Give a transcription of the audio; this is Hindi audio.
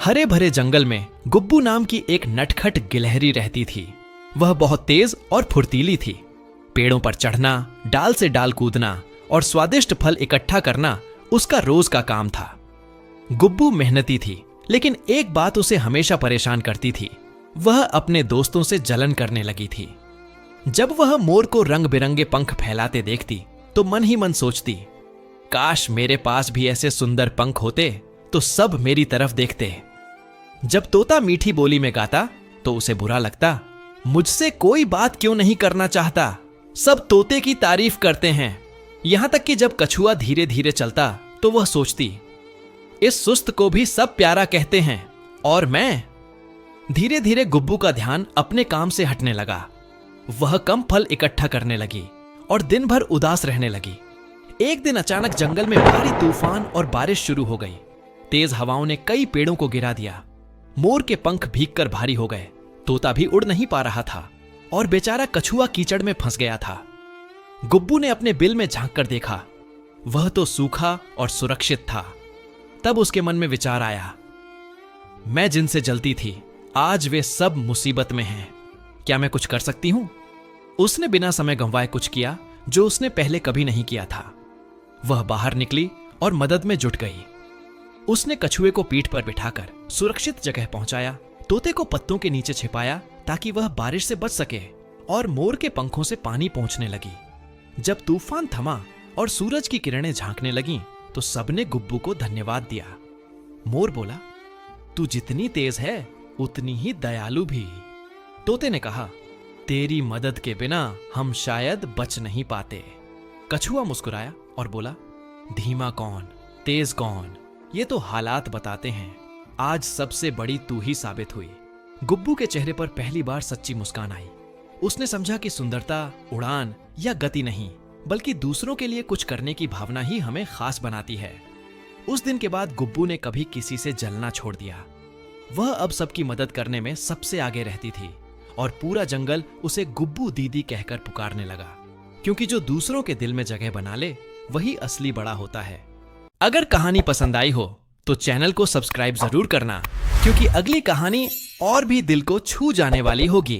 हरे भरे जंगल में गुब्बू नाम की एक नटखट गिलहरी रहती थी। वह बहुत तेज और फुर्तीली थी। पेड़ों पर चढ़ना, डाल से डाल कूदना और स्वादिष्ट फल इकट्ठा करना उसका रोज का काम था। गुब्बू मेहनती थी, लेकिन एक बात उसे हमेशा परेशान करती थी। वह अपने दोस्तों से जलन करने लगी थी। जब वह मोर को रंग बिरंगे पंख फैलाते देखती तो मन ही मन सोचती, काश मेरे पास भी ऐसे सुंदर पंख होते तो सब मेरी तरफ देखते। जब तोता मीठी बोली में गाता तो उसे बुरा लगता। मुझसे कोई बात क्यों नहीं करना चाहता, सब तोते की तारीफ करते हैं। यहां तक कि जब कछुआ धीरे धीरे चलता तो वह सोचती, इस सुस्त को भी सब प्यारा कहते हैं और मैं। धीरे धीरे गुब्बू का ध्यान अपने काम से हटने लगा। वह कम फल इकट्ठा करने लगी और दिन भर उदास रहने लगी। एक दिन अचानक जंगल में भारी तूफान और बारिश शुरू हो गई। तेज हवाओं ने कई पेड़ों को गिरा दिया। मोर के पंख भीगकर भारी हो गए। तोता भी उड़ नहीं पा रहा था और बेचारा कछुआ कीचड़ में फंस गया था। गुब्बू ने अपने बिल में झांक कर देखा। वह तो सूखा और सुरक्षित था। तब उसके मन में विचार आया, मैं जिनसे जलती थी आज वे सब मुसीबत में हैं। क्या मैं कुछ कर सकती हूं? उसने बिना समय गंवाए कुछ किया जो उसने पहले कभी नहीं किया था। वह बाहर निकली और मदद में जुट गई। उसने कछुए को पीठ पर बिठाकर सुरक्षित जगह पहुंचाया, तोते को पत्तों के नीचे छिपाया ताकि वह बारिश से बच सके, और मोर के पंखों से पानी पहुंचने लगी। जब तूफान थमा और सूरज की किरणें झांकने लगीं, तो सबने गुब्बू को धन्यवाद दिया। मोर बोला, तू जितनी तेज है उतनी ही दयालु भी। तोते ने कहा, तेरी मदद के बिना हम शायद बच नहीं पाते। कछुआ मुस्कुराया और बोला, धीमा कौन तेज कौन, ये तो हालात बताते हैं। आज सबसे बड़ी तू ही साबित हुई। गुब्बू के चेहरे पर पहली बार सच्ची मुस्कान आई। उसने समझा कि सुंदरता उड़ान या गति नहीं, बल्कि दूसरों के लिए कुछ करने की भावना ही हमें खास बनाती है। उस दिन के बाद गुब्बू ने कभी किसी से जलना छोड़ दिया। वह अब सबकी मदद करने में सबसे आगे रहती थी और पूरा जंगल उसे गुब्बू दीदी कहकर पुकारने लगा, क्योंकि जो दूसरों के दिल में जगह बना ले वही असली बड़ा होता है। अगर कहानी पसंद आई हो तो चैनल को सब्सक्राइब जरूर करना, क्योंकि अगली कहानी और भी दिल को छू जाने वाली होगी।